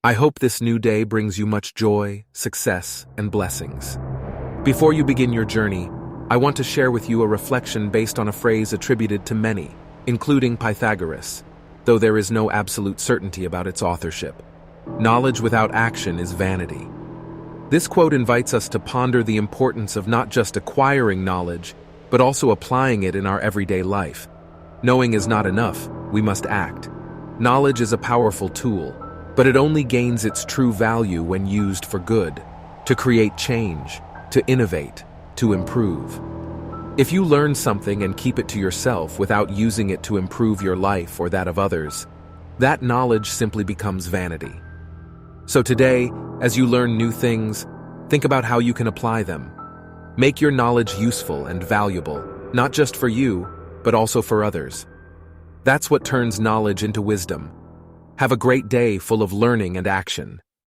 I hope this new day brings you much joy, success, and blessings. Before you begin your journey, I want to share with you a reflection based on a phrase attributed to many, including Pythagoras, though there is no absolute certainty about its authorship. Knowledge without action is vanity. This quote invites us to ponder the importance of not just acquiring knowledge, but also applying it in our everyday life. Knowing is not enough, we must act. Knowledge is a powerful tool, but it only gains its true value when used for good, to create change, to innovate, to improve. If you learn something and keep it to yourself without using it to improve your life or that of others, that knowledge simply becomes vanity. So today, as you learn new things, think about how you can apply them. Make your knowledge useful and valuable, not just for you, but also for others. That's what turns knowledge into wisdom. Have a great day full of learning and action.